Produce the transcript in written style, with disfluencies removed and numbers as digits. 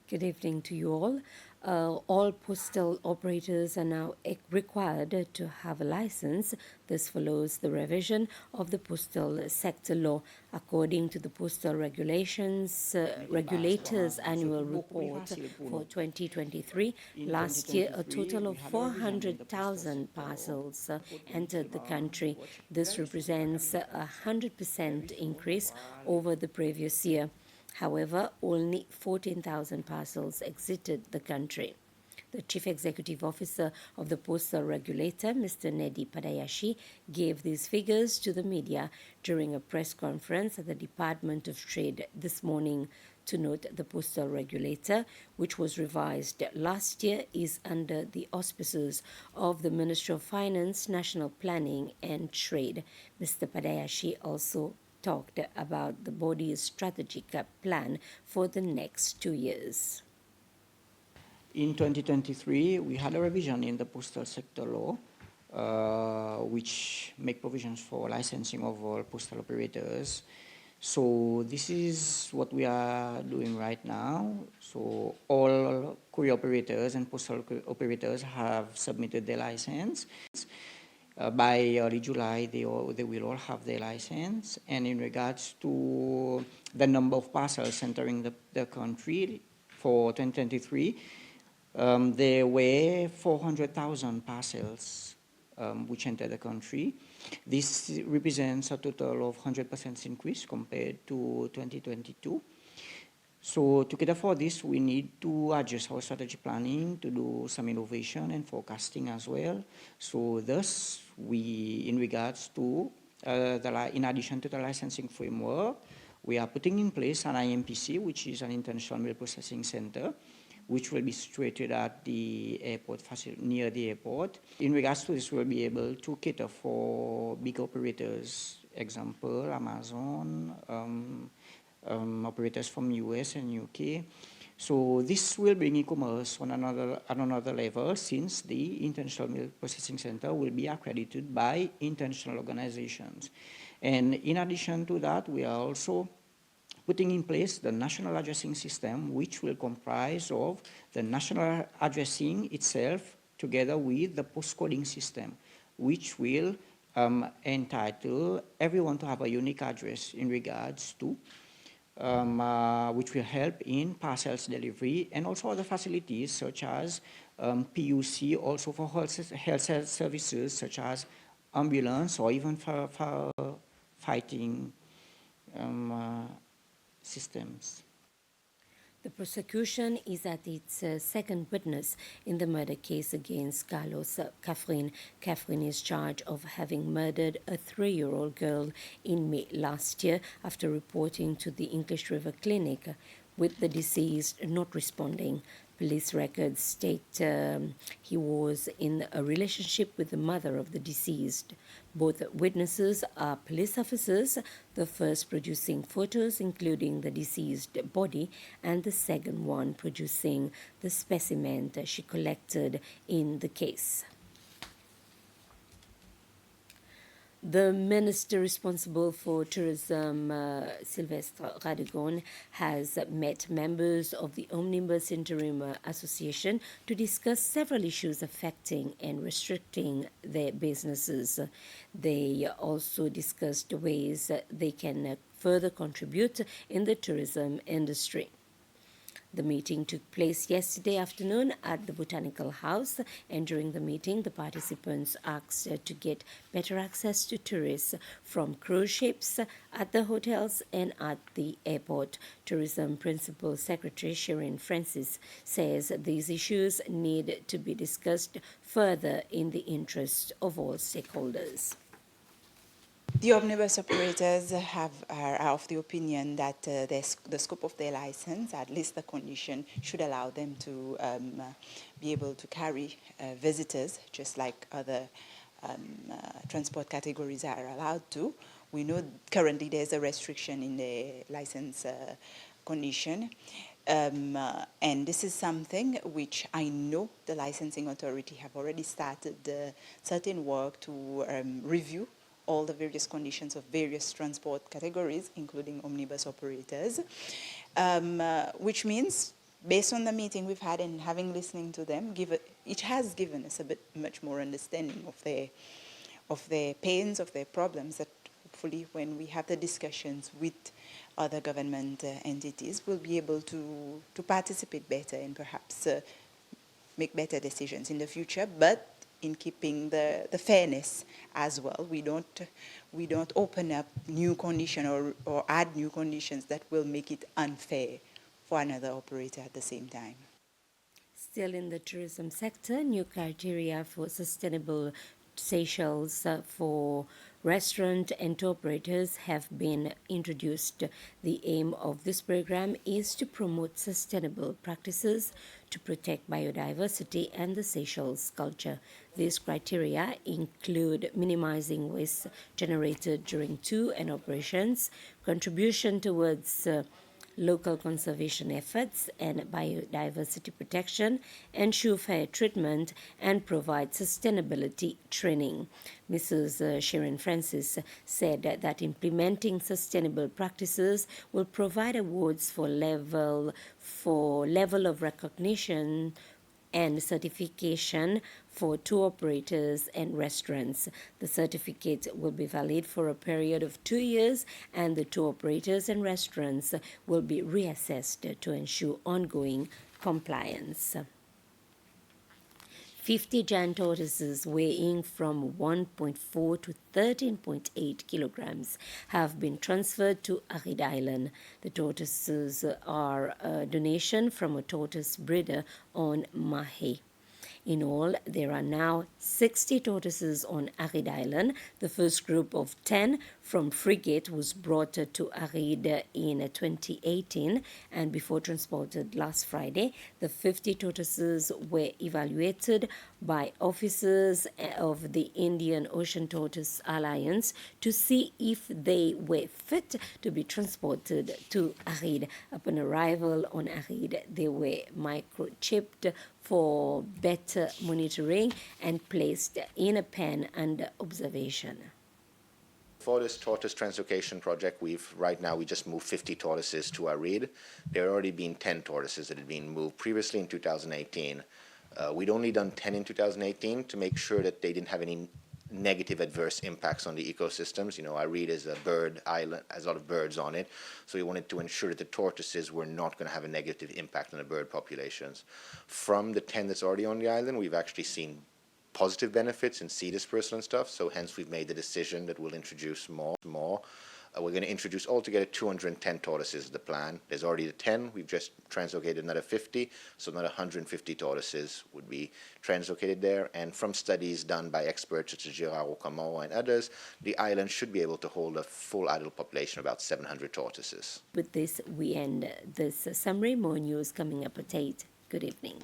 Good evening to you all. All postal operators are now required to have a license. This follows the revision of the postal sector law. According to the postal regulators annual report for 2023, last year a total of 400,000 parcels entered the country. This represents a 100% increase over the previous year. However, only 14,000 parcels exited the country. The Chief Executive Officer of the Postal Regulator, Mr. Nedi Padayashi, gave these figures to the media during a press conference at the Department of Trade this morning. To note, the Postal Regulator, which was revised last year, is under the auspices of the Ministry of Finance, National Planning and Trade. Mr. Padayashi also talked about the body's strategic plan for the next 2 years. In 2023, we had a revision in the postal sector law, which make provisions for licensing of all postal operators. So this is what we are doing right now. So all courier operators and postal operators have submitted their license. By early July, they will all have their license. And in regards to the number of parcels entering the country for 2023, there were 400,000 parcels which entered the country. This represents a total of 100% increase compared to 2022. So to cater for this, we need to adjust our strategy planning to do some innovation and forecasting as well. So thus, in regards to, in addition to the licensing framework, we are putting in place an IMPC, which is an International Mail Processing Center, which will be situated at the airport, near the airport. In regards to this, we'll be able to cater for big operators, example, Amazon, operators from US and UK. So this will bring e-commerce on another level, since the International Mail Processing Center will be accredited by international organizations. And in addition to that, we are also putting in place the national addressing system, which will comprise of the national addressing itself together with the postcoding system, which will entitle everyone to have a unique address in regards to which will help in parcels delivery and also other facilities such as PUC, also for health services such as ambulance or even for fighting systems. The prosecution is at its second witness in the murder case against Carlos Cafrin. Cafrin is charged of having murdered a 3-year-old girl in May last year after reporting to the English River Clinic, with the deceased not responding. Police records state he was in a relationship with the mother of the deceased. Both witnesses are police officers, the first producing photos including the deceased body and the second one producing the specimen that she collected in the case. The minister responsible for tourism, Sylvestre Radegon, has met members of the Omnibus Interim Association to discuss several issues affecting and restricting their businesses. They also discussed ways they can further contribute in the tourism industry. The meeting took place yesterday afternoon at the Botanical House, and during the meeting, the participants asked to get better access to tourists from cruise ships, at the hotels, and at the airport. Tourism Principal Secretary Shirin Francis says these issues need to be discussed further in the interest of all stakeholders. The omnibus operators are of the opinion that the scope of their license, at least the condition, should allow them to be able to carry visitors, just like other transport categories are allowed to. We know currently there's a restriction in the license condition. And this is something which I know the licensing authority have already started certain work to review all the various conditions of various transport categories, including omnibus operators, which means based on the meeting we've had and having listening to them, it has given us a bit much more understanding of their pains, of their problems, that hopefully when we have the discussions with other government entities, we'll be able to participate better and perhaps make better decisions in the future, but in keeping the fairness as well. We don't open up new conditions or add new conditions that will make it unfair for another operator at the same time. Still in the tourism sector, new criteria for sustainable Seychelles for restaurant and tour operators have been introduced. The aim of this program is to promote sustainable practices to protect biodiversity and the Seychelles culture. These criteria include minimizing waste generated during tour and operations, contribution towards local conservation efforts and biodiversity protection, ensure fair treatment, and provide sustainability training. Mrs. Sharon Francis said that implementing sustainable practices will provide awards for level of recognition and certification for tour operators and restaurants. The certificate will be valid for a period of 2 years, and the tour operators and restaurants will be reassessed to ensure ongoing compliance. 50 giant tortoises weighing from 1.4 to 13.8 kilograms have been transferred to Arid Island. The tortoises are a donation from a tortoise breeder on Mahé. In all, there are now 60 tortoises on Arid Island. The first group of 10 from Frigate was brought to Arid in 2018, and before transported last Friday, the 50 tortoises were evaluated by officers of the Indian Ocean Tortoise Alliance to see if they were fit to be transported to Arid. Upon arrival on Arid, they were microchipped for better monitoring and placed in a pen under observation. For this tortoise translocation project, we just moved 50 tortoises to Arid. There had already been 10 tortoises that had been moved previously in 2018. We'd only done 10 in 2018 to make sure that they didn't have any negative adverse impacts on the ecosystems. You know, Arid is a bird island, has a lot of birds on it, so we wanted to ensure that the tortoises were not going to have a negative impact on the bird populations. From the 10 that's already on the island, we've actually seen positive benefits in sea dispersal and stuff, so hence we've made the decision that we'll introduce more. We're going to introduce altogether 210 tortoises is the plan. There's already the 10. We've just translocated another 50, so another 150 tortoises would be translocated there. And from studies done by experts such as Gérard Rocamora and others, the island should be able to hold a full adult population of about 700 tortoises. With this, we end this summary. More news coming up at 8. Good evening.